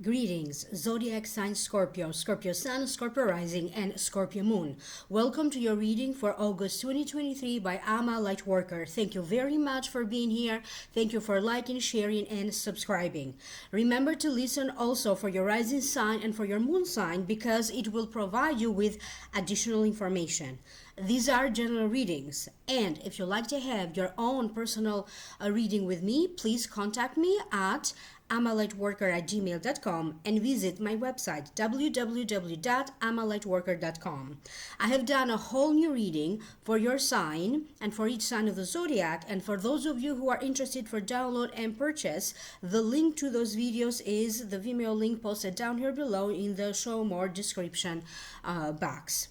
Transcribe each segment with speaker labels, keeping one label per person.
Speaker 1: Greetings, Zodiac sign Scorpio, Scorpio Sun, Scorpio Rising, and Scorpio Moon. Welcome to your reading for August 2023 by amalightworker. Thank you very much for being here. Thank you for liking, sharing, and subscribing. Remember to listen also for your rising sign and for your moon sign because it will provide you with additional information. These are general readings, and if you'd like to have your own personal reading with me, please contact me at amalightworker@gmail.com and visit my website www.amalightworker.com. I have done a whole new reading for your sign and for each sign of the zodiac, and for those of you who are interested for download and purchase, the link to those videos is the Vimeo link posted down here below in the show more description box.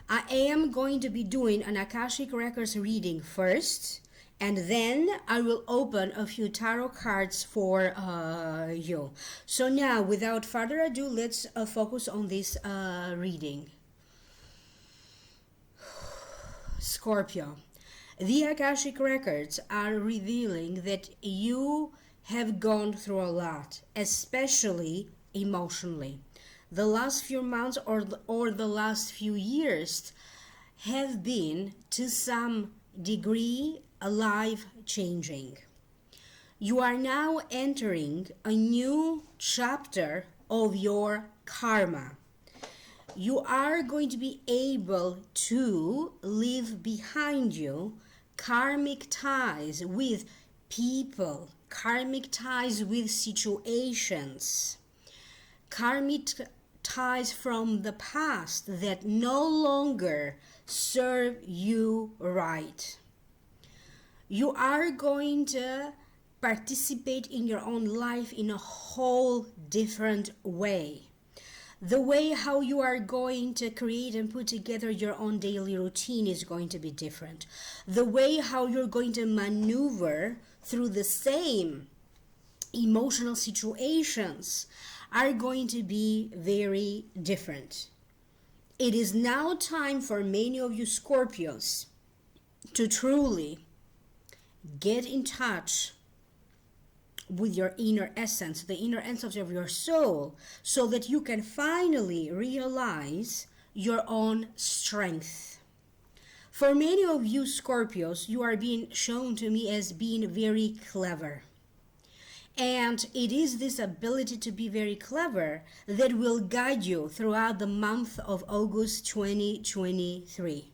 Speaker 1: I am going to be doing an Akashic Records reading first, and then I will open a few tarot cards for you. So now, without further ado, let's focus on this reading. Scorpio, the Akashic Records are revealing that you have gone through a lot, especially emotionally. The last few months or the last few years have been, to some degree, life-changing. You are now entering a new chapter of your karma. You are going to be able to leave behind you karmic ties with people, karmic ties with situations, karmic ties from the past that no longer serve you right. You are going to participate in your own life in a whole different way. The way how you are going to create and put together your own daily routine is going to be different. The way how you're going to maneuver through the same emotional situations are going to be very different. It is now time for many of you Scorpios to truly get in touch with your inner essence, the inner essence of your soul, so that you can finally realize your own strength. For many of you Scorpios, you are being shown to me as being very clever. And it is this ability to be very clever that will guide you throughout the month of August 2023.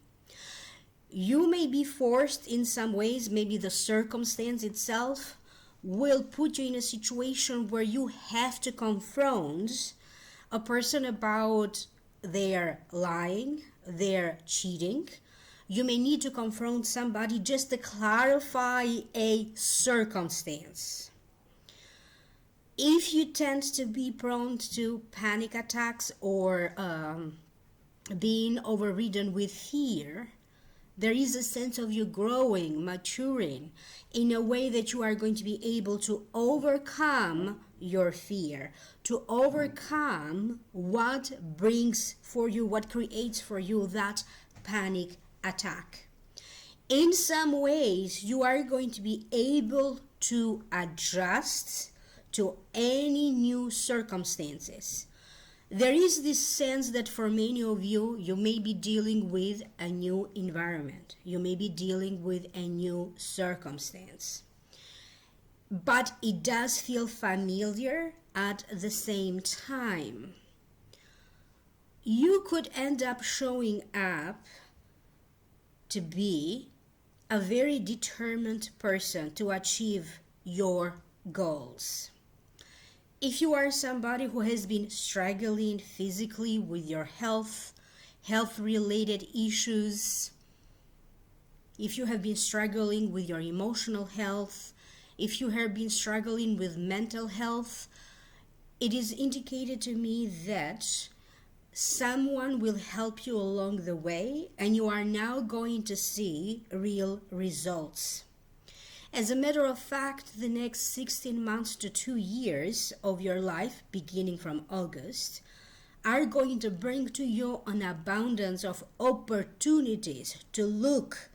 Speaker 1: You may be forced in some ways, maybe the circumstance itself will put you in a situation where you have to confront a person about their lying, their cheating. You may need to confront somebody just to clarify a circumstance. If you tend to be prone to panic attacks or being overridden with fear, there is a sense of you growing, maturing in a way that you are going to be able to overcome your fear, to overcome what brings for you, what creates for you that panic attack. In some ways, you are going to be able to adjust to any new circumstances. There is this sense that for many of you, you may be dealing with a new environment. You may be dealing with a new circumstance. But it does feel familiar at the same time. You could end up showing up to be a very determined person to achieve your goals. If you are somebody who has been struggling physically with your health-related issues, if you have been struggling with your emotional health, if you have been struggling with mental health, it is indicated to me that someone will help you along the way, and you are now going to see real results. As a matter of fact, the next 16 months to 2 years of your life, beginning from August, are going to bring to you an abundance of opportunities to look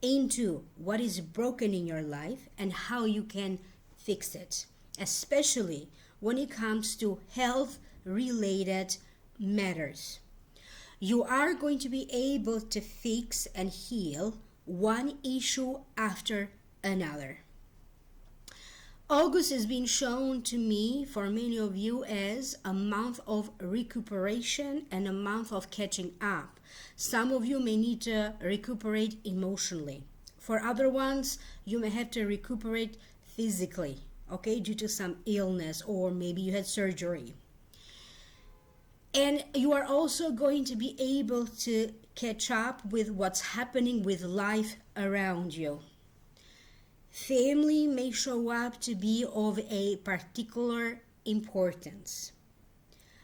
Speaker 1: into what is broken in your life and how you can fix it, especially when it comes to health related matters. You are going to be able to fix and heal one issue after another. August has been shown to me for many of you as a month of recuperation and a month of catching up. Some of you may need to recuperate emotionally. For other ones, you may have to recuperate physically, okay, due to some illness, or maybe you had surgery. And you are also going to be able to catch up with what's happening with life around you. Family may show up to be of a particular importance.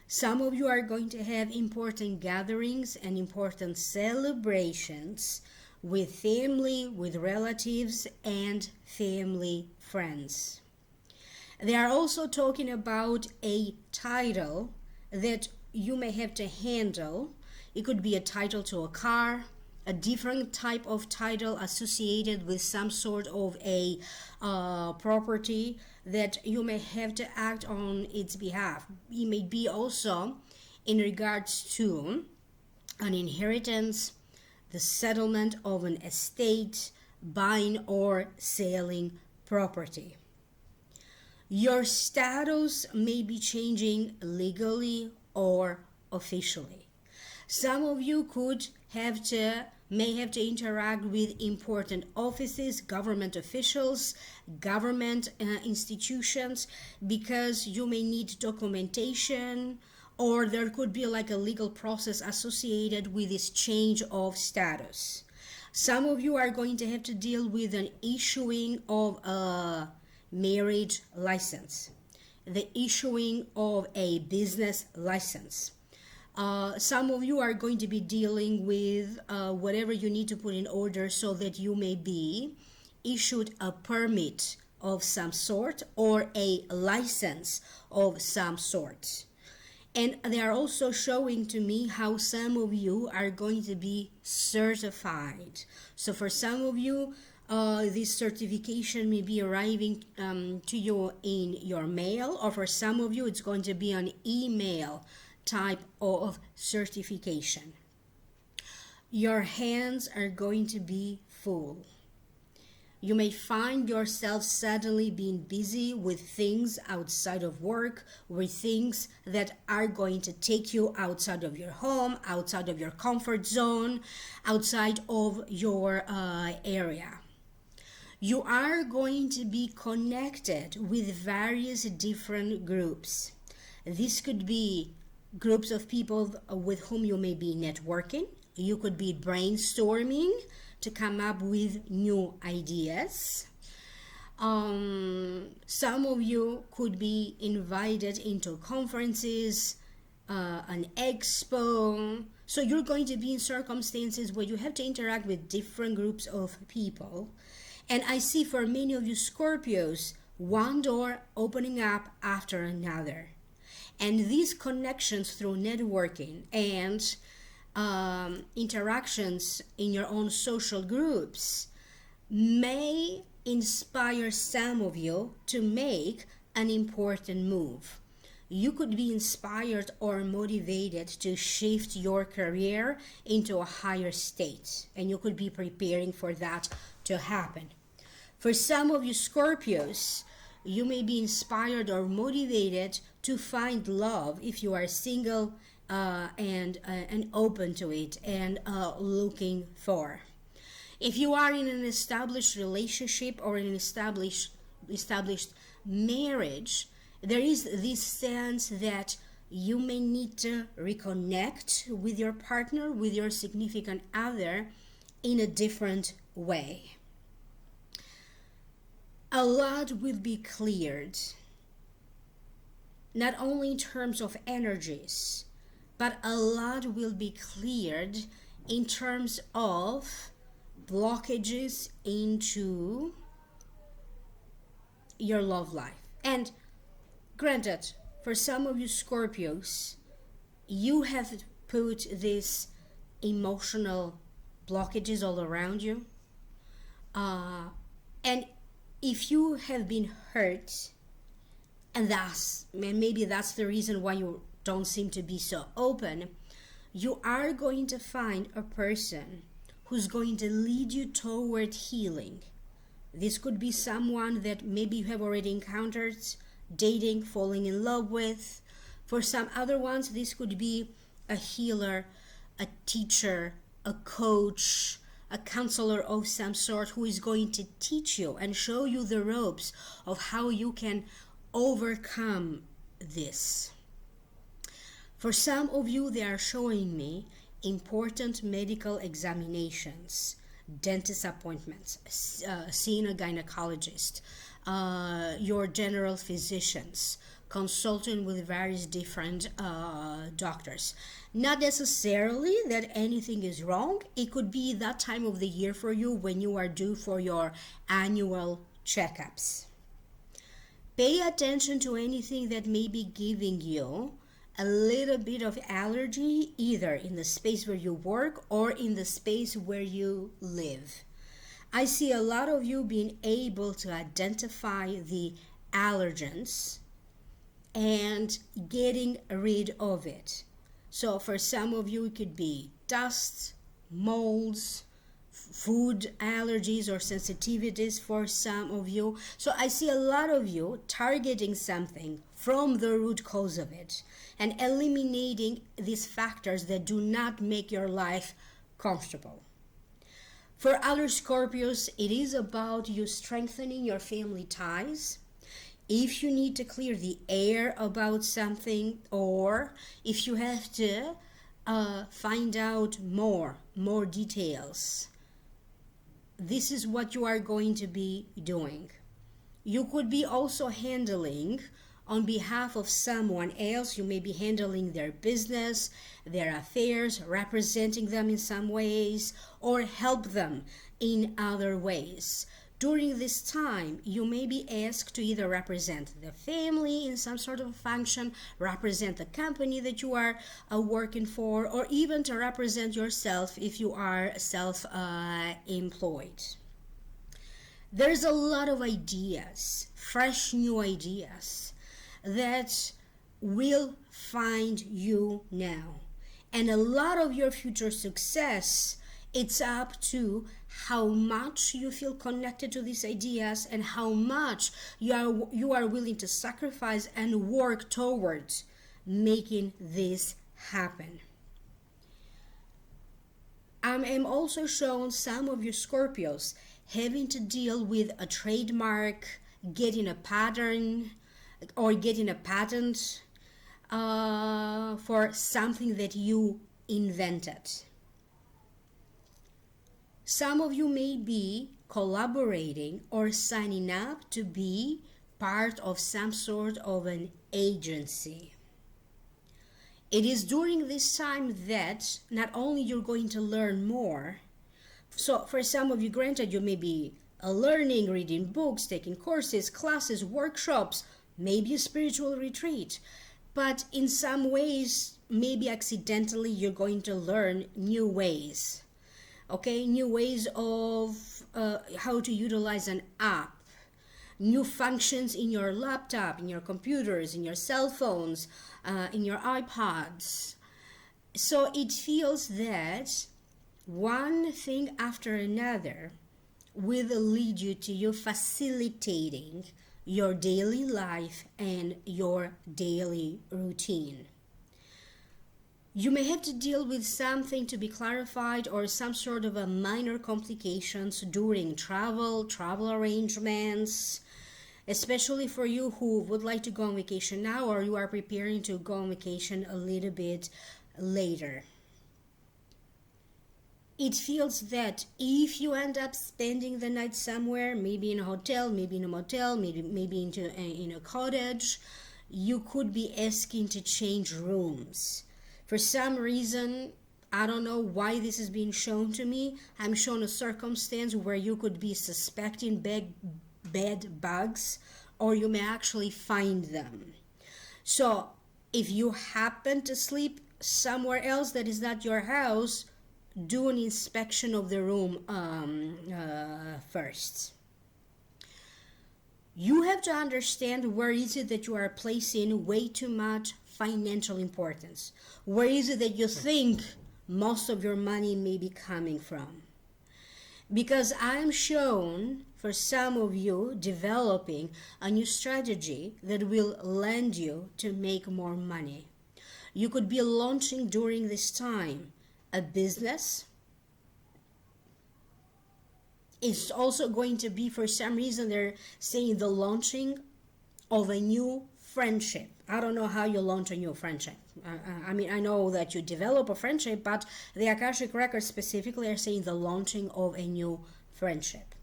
Speaker 1: Some of you are going to have important gatherings and important celebrations with family, with relatives, and family friends. They are also talking about a title that you may have to handle. It could be a title to a car, a different type of title associated with some sort of a property that you may have to act on its behalf. It may be also in regards to an inheritance, the settlement of an estate, buying or selling property. Your status may be changing legally or officially. Some of you may have to interact with important offices, government officials, government institutions, because you may need documentation, or there could be like a legal process associated with this change of status. Some of you are going to have to deal with an issuing of a marriage license, the issuing of a business license. Some of you are going to be dealing with whatever you need to put in order so that you may be issued a permit of some sort or a license of some sort. And they are also showing to me how some of you are going to be certified. So for some of you, this certification may be arriving to you in your mail, or for some of you, it's going to be an email type of certification. Your hands are going to be full. You may find yourself suddenly being busy with things outside of work, with things that are going to take you outside of your home, outside of your comfort zone, outside of your area. You are going to be connected with various different groups. This could be groups of people with whom you may be networking. You could be brainstorming to come up with new ideas. Some of you could be invited into conferences, an expo. So you're going to be in circumstances where you have to interact with different groups of people. And I see for many of you Scorpios, one door opening up after another. And these connections through networking and interactions in your own social groups may inspire some of you to make an important move. You could be inspired or motivated to shift your career into a higher state, and you could be preparing for that to happen. For some of you Scorpios, you may be inspired or motivated to find love if you are single and open to it and looking for. If you are in an established relationship or an established marriage, there is this sense that you may need to reconnect with your partner, with your significant other, in a different way. A lot will be cleared. not only in terms of energies, but a lot will be cleared in terms of blockages into your love life. And granted, for some of you Scorpios, you have put these emotional blockages all around you. And if you have been hurt, and maybe that's the reason why you don't seem to be so open, you are going to find a person who's going to lead you toward healing. This could be someone that maybe you have already encountered, dating, falling in love with. For some other ones, this could be a healer, a teacher, a coach, a counselor of some sort who is going to teach you and show you the ropes of how you can overcome this. For some of you, they are showing me important medical examinations, dentist appointments, seeing a gynecologist, your general physicians, consulting with various different doctors. Not necessarily that anything is wrong. It could be that time of the year for you when you are due for your annual checkups. Pay attention to anything that may be giving you a little bit of allergy, either in the space where you work or in the space where you live. I see a lot of you being able to identify the allergens and getting rid of it. So for some of you, it could be dust, molds, food allergies or sensitivities for some of you. So I see a lot of you targeting something from the root cause of it and eliminating these factors that do not make your life comfortable. For other Scorpios, it is about you strengthening your family ties. If you need to clear the air about something, or if you have to find out more details, this is what you are going to be doing. You could be also handling on behalf of someone else. You may be handling their business, their affairs, representing them in some ways, or help them in other ways. During this time, you may be asked to either represent the family in some sort of function, represent the company that you are working for, or even to represent yourself if you are self-employed. There's a lot of ideas, fresh new ideas, that will find you now. And a lot of your future success, it's up to how much you feel connected to these ideas and how much you are willing to sacrifice and work towards making this happen. I'm also shown some of you Scorpios having to deal with a trademark, getting a pattern, or getting a patent for something that you invented. Some of you may be collaborating or signing up to be part of some sort of an agency. It is during this time that not only you're going to learn more, so for some of you, granted, you may be learning, reading books, taking courses, classes, workshops, maybe a spiritual retreat, but in some ways, maybe accidentally, you're going to learn new ways. Okay, new ways of how to utilize an app, new functions in your laptop, in your computers, in your cell phones, in your iPods. So it feels that one thing after another will lead you to you facilitating your daily life and your daily routine. You may have to deal with something to be clarified or some sort of a minor complications during travel arrangements, especially for you who would like to go on vacation now or you are preparing to go on vacation a little bit later. It feels that if you end up spending the night somewhere, maybe in a hotel, maybe in a motel, maybe in a cottage, you could be asking to change rooms. For some reason, I don't know why this is being shown to me. I'm shown a circumstance where you could be suspecting bed bugs, or you may actually find them. So if you happen to sleep somewhere else that is not your house, do an inspection of the room first. You have to understand where is it that you are placing way too much financial importance. Where is it that you think most of your money may be coming from? Because I'm shown for some of you developing a new strategy that will lend you to make more money. You could be launching during this time a business. It's also going to be, for some reason, they're saying the launching of a new friendship. I don't know how you launch a new friendship. I mean, I know that you develop a friendship, but the Akashic records specifically are saying the launching of a new friendship.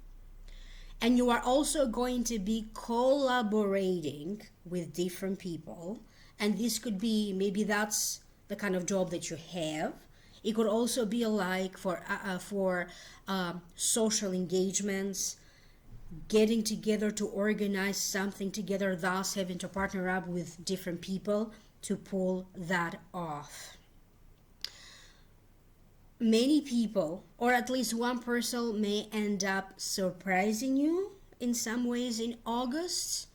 Speaker 1: And you are also going to be collaborating with different people. And this could be, maybe that's the kind of job that you have. It could also be like for social engagements, getting together to organize something together, thus having to partner up with different people to pull that off. Many people, or at least one person, may end up surprising you in some ways in August.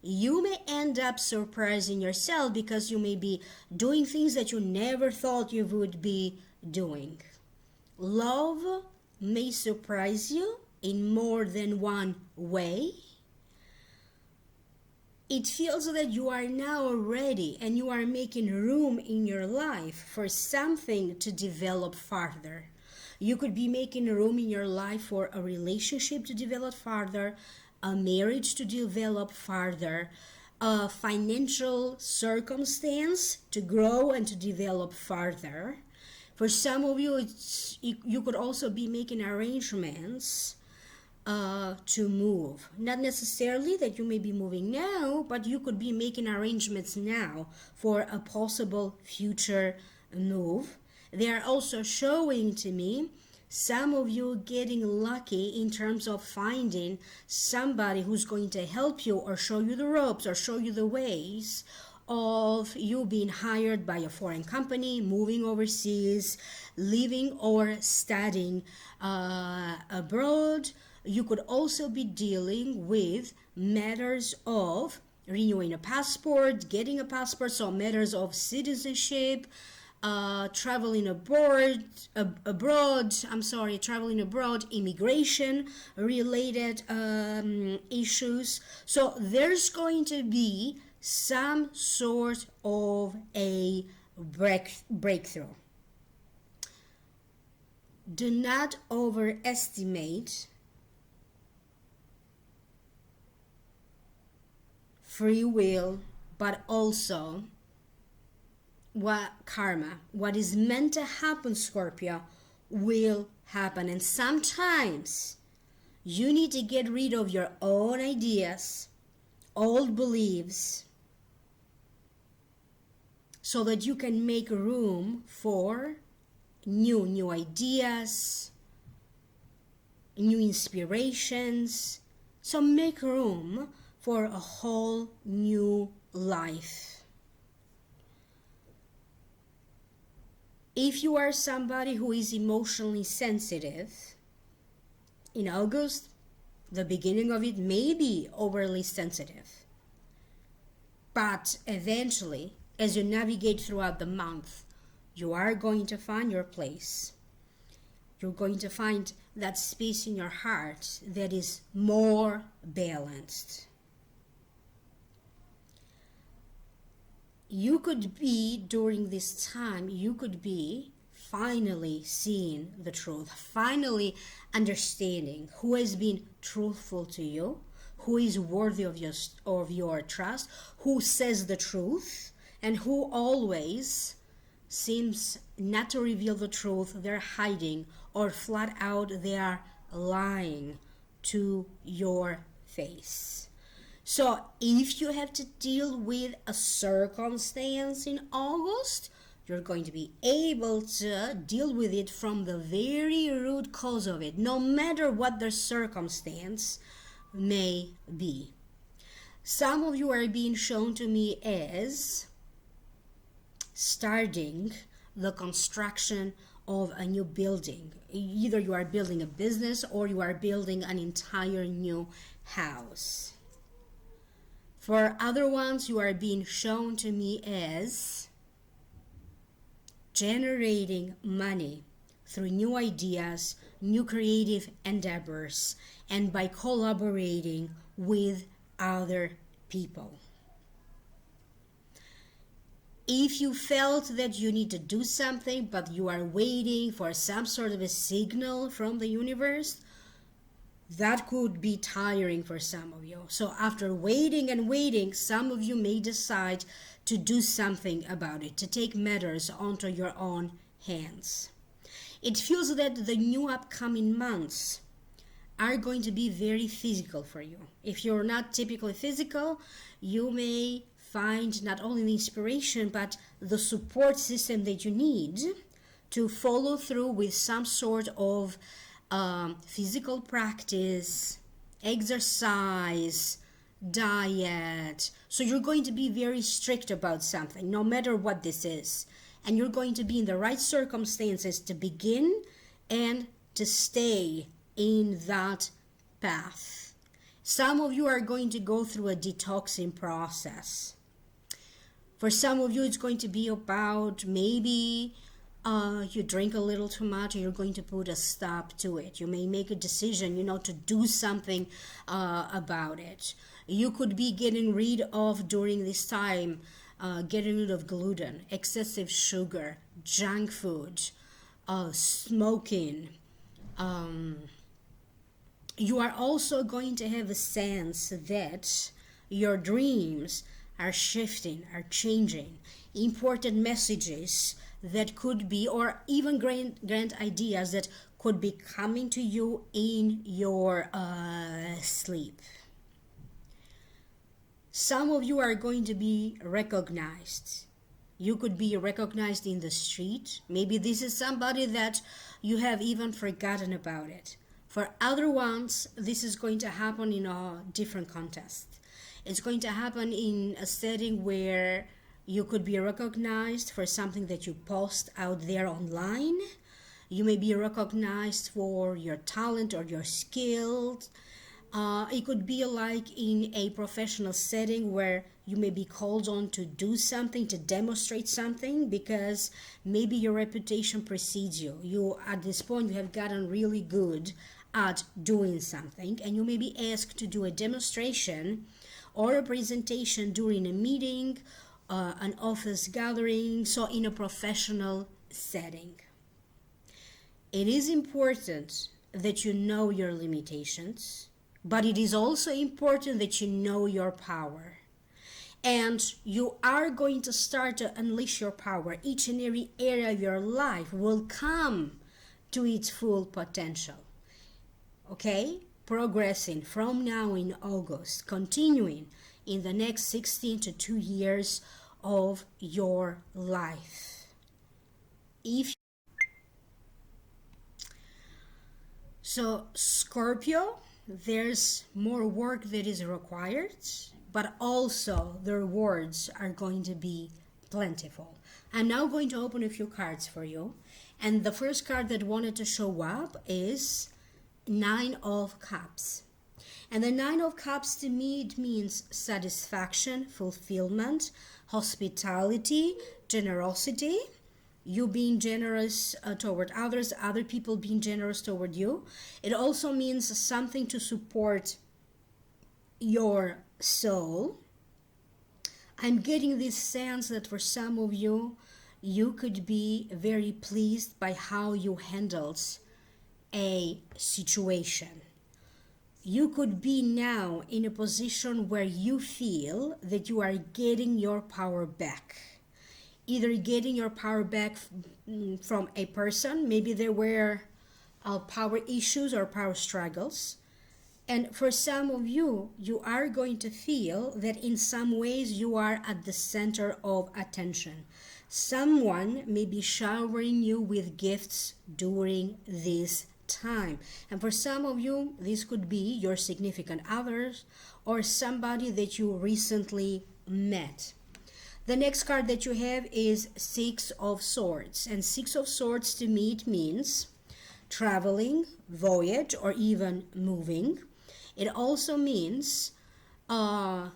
Speaker 1: You may end up surprising yourself because you may be doing things that you never thought you would be doing. Love may surprise you in more than one way. It feels that you are now ready and you are making room in your life for something to develop further. You could be making room in your life for a relationship to develop further, a marriage to develop further, a financial circumstance to grow and to develop further. For some of you, you could also be making arrangements to move. Not necessarily that you may be moving now, but you could be making arrangements now for a possible future move. They are also showing to me some of you getting lucky in terms of finding somebody who's going to help you or show you the ropes or show you the ways of you being hired by a foreign company, moving overseas, living or studying abroad. You could also be dealing with matters of renewing a passport, getting a passport, so matters of citizenship, traveling abroad, immigration related issues. So there's going to be some sort of a breakthrough. Do not overestimate free will, but also what is meant to happen, Scorpio, will happen. And sometimes you need to get rid of your own ideas, old beliefs, so that you can make room for new ideas, new inspirations. So make room for a whole new life. If you are somebody who is emotionally sensitive, in August, the beginning of it may be overly sensitive. But eventually, as you navigate throughout the month, you are going to find your place. You're going to find that space in your heart that is more balanced. You could be, during this time, you could be finally seeing the truth, finally understanding who has been truthful to you, who is worthy of your trust, who says the truth, and who always seems not to reveal the truth. They're hiding, or flat out they are lying to your face. So if you have to deal with a circumstance in August, you're going to be able to deal with it from the very root cause of it, no matter what the circumstance may be. Some of you are being shown to me as starting the construction of a new building. Either you are building a business or you are building an entire new house. For other ones, you are being shown to me as generating money through new ideas, new creative endeavors, and by collaborating with other people. If you felt that you need to do something, but you are waiting for some sort of a signal from the universe, that could be tiring for some of you. So after waiting and waiting, some of you may decide to do something about it, to take matters onto your own hands. It feels that the new upcoming months are going to be very physical for you. If you're not typically physical, you may find not only the inspiration but the support system that you need to follow through with some sort of physical practice, exercise, diet. So you're going to be very strict about something, no matter what this is. And you're going to be in the right circumstances to begin and to stay in that path. Some of you are going to go through a detoxing process. For some of you, it's going to be about maybe you drink a little too much and you're going to put a stop to it. You may make a decision, to do something about it. You could be getting rid of, during this time, getting rid of gluten, excessive sugar, junk food, smoking. You are also going to have a sense that your dreams are shifting, are changing. Important messages that could be, or even grand ideas that could be coming to you in your sleep. Some of you are going to be recognized. You could be recognized in the street. Maybe this is somebody that you have even forgotten about it. For other ones, this is going to happen in a different context. It's going to happen in a setting where you could be recognized for something that you post out there online. You may be recognized for your talent or your skills. It could be like in a professional setting where you may be called on to do something, to demonstrate something, because maybe your reputation precedes you. You, at this point, you have gotten really good at doing something, and you may be asked to do a demonstration or a presentation during a meeting, an office gathering, so in a professional setting. It is important that you know your limitations, but it is also important that you know your power. And you are going to start to unleash your power. Each and every area of your life will come to its full potential. Okay? Progressing from now in August, continuing in the next 16 to 2 years of your life. So Scorpio, there's more work that is required, but also the rewards are going to be plentiful. I'm now going to open a few cards for you, and the first card that wanted to show up is Nine of Cups. And the Nine of Cups, to me, it means satisfaction, fulfillment, hospitality, generosity, you being generous toward others, other people being generous toward you. It also means something to support your soul. I'm getting this sense that for some of you, you could be very pleased by how you handled a situation. You could be now in a position where you feel that you are getting your power back. Either getting your power back from a person, maybe there were power issues or power struggles, And for some of you, you are going to feel that in some ways you are at the center of attention. Someone may be showering you with gifts during this time. And for some of you, this could be your significant others or somebody that you recently met. The next card that you have is Six of Swords. And Six of Swords to me it means traveling, voyage, or even moving. It also means it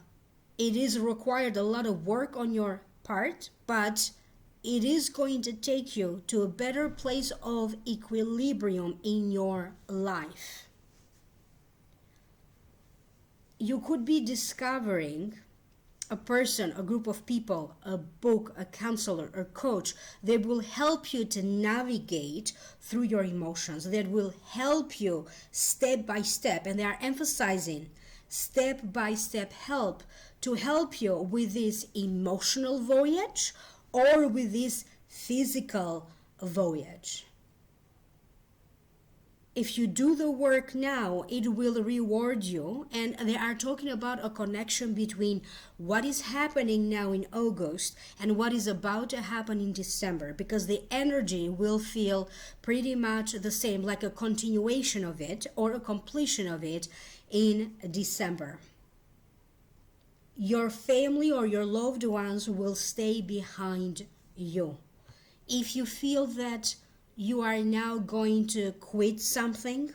Speaker 1: is required a lot of work on your part, but it is going to take you to a better place of equilibrium in your life. You could be discovering a person, a group of people, a book, a counselor, a coach that will help you to navigate through your emotions, that will help you step by step. And they are emphasizing step by step help to help you with this emotional voyage or with this physical voyage. If you do the work now, it will reward you. And they are talking about a connection between what is happening now in August and what is about to happen in December, because the energy will feel pretty much the same, like a continuation of it or a completion of it in December. Your family or your loved ones will stay behind you. If you feel that you are now going to quit something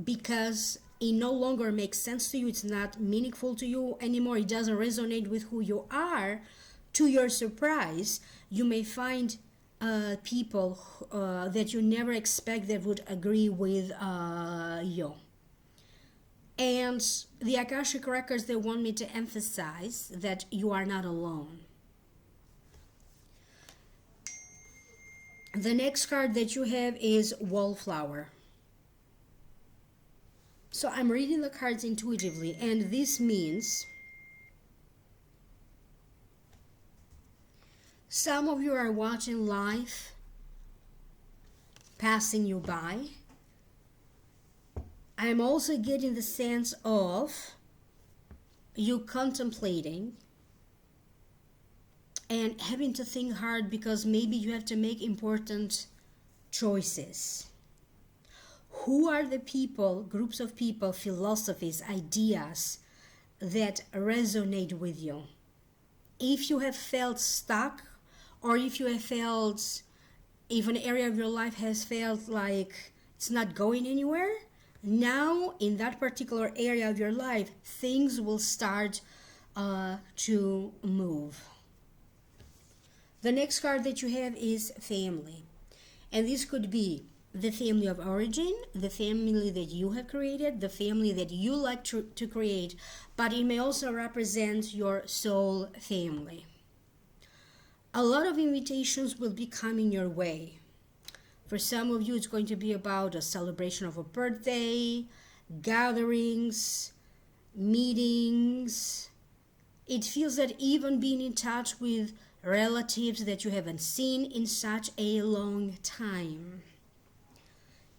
Speaker 1: because it no longer makes sense to you, it's not meaningful to you anymore, it doesn't resonate with who you are, to your surprise, you may find people that you never expect that would agree with you. And the Akashic records, they want me to emphasize that you are not alone. The next card that you have is Wallflower. So I'm reading the cards intuitively, and this means some of you are watching life passing you by. I'm also getting the sense of you contemplating and having to think hard because maybe you have to make important choices. Who are the people, groups of people, philosophies, ideas that resonate with you? If you have felt stuck, or if you have felt, if an area of your life has felt like it's not going anywhere, now in that particular area of your life, things will start to move. The next card that you have is Family. And this could be the family of origin, the family that you have created, the family that you like to create, but it may also represent your soul family. A lot of invitations will be coming your way. For some of you, it's going to be about a celebration of a birthday, gatherings, meetings. It feels that even being in touch with relatives that you haven't seen in such a long time.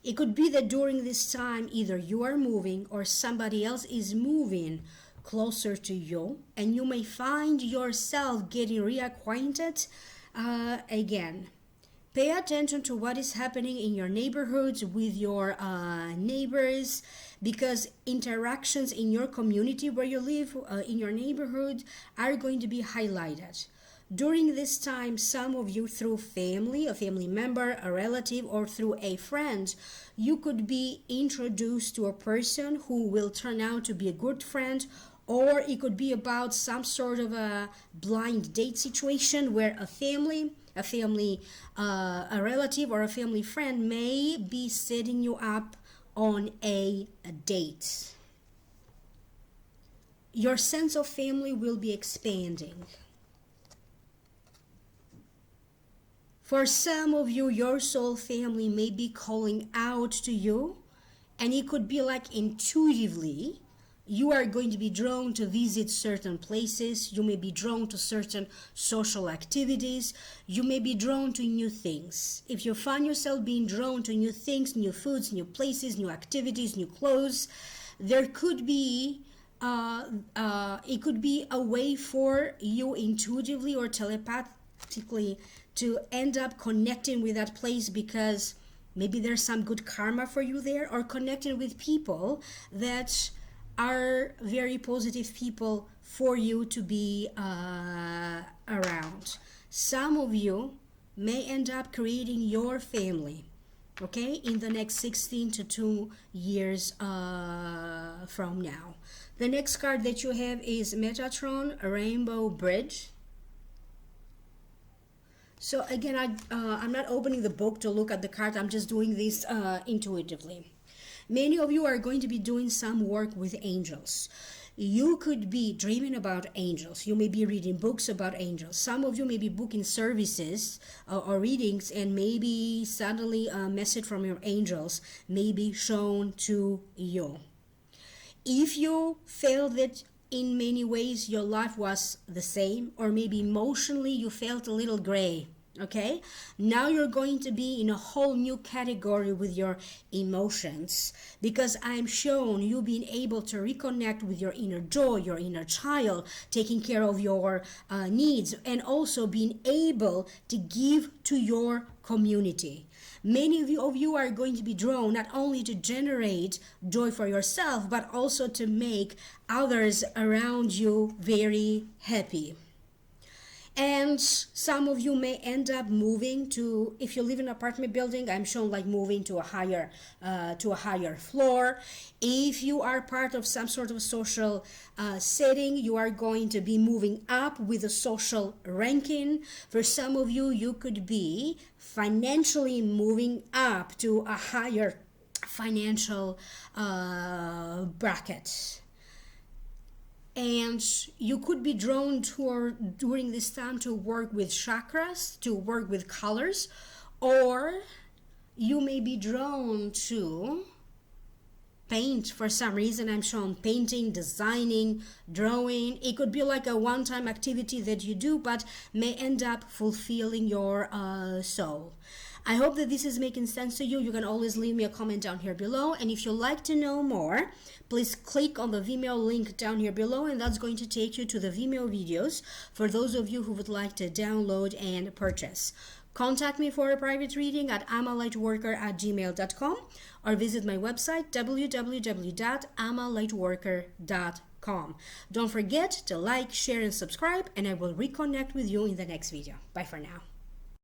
Speaker 1: It could be that during this time, either you are moving or somebody else is moving closer to you, and you may find yourself getting reacquainted again. Pay attention to what is happening in your neighborhoods with your neighbors, because interactions in your community where you live, in your neighborhood, are going to be highlighted. During this time, some of you, through family, a family member, a relative, or through a friend, you could be introduced to a person who will turn out to be a good friend, or it could be about some sort of a blind date situation where a relative or a family friend may be setting you up on a date. Your sense of family will be expanding. For some of you, your soul family may be calling out to you, and it could be like intuitively You are going to be drawn to visit certain places. You may be drawn to certain social activities. You may be drawn to new things. If you find yourself being drawn to new things, new foods, new places, new activities, new clothes, there could be it could be a way for you intuitively or telepathically to end up connecting with that place, because maybe there's some good karma for you there, or connecting with people that are very positive people for you to be around. Some of you may end up creating your family, okay, in the next 16 to 2 years from now. The next card that you have is Metatron, a Rainbow Bridge. So again, I'm not opening the book to look at the card. I'm just doing this intuitively. Many of you are going to be doing some work with angels. You could be dreaming about angels. You may be reading books about angels. Some of you may be booking services or readings, and maybe suddenly a message from your angels may be shown to you. If you felt that in many ways your life was the same, or maybe emotionally you felt a little gray, okay, now you're going to be in a whole new category with your emotions, because I'm shown you being able to reconnect with your inner joy, your inner child, taking care of your needs, and also being able to give to your community. Many of you are going to be drawn not only to generate joy for yourself, but also to make others around you very happy. And some of you may end up moving to, if you live in an apartment building, I'm shown like moving to a higher floor. If you are part of some sort of social setting, you are going to be moving up with a social ranking. For some of you, you could be financially moving up to a higher financial bracket. And you could be drawn during this time to work with chakras, to work with colors, or you may be drawn to paint for some reason. I'm shown painting, designing, drawing. It could be like a one-time activity that you do, but may end up fulfilling your soul. I hope that this is making sense to you. You can always leave me a comment down here below. And if you'd like to know more, please click on the Vimeo link down here below, and that's going to take you to the Vimeo videos for those of you who would like to download and purchase. Contact me for a private reading at amalightworker@gmail.com, or visit my website www.amalightworker.com. Don't forget to like, share, and subscribe, and I will reconnect with you in the next video. Bye for now.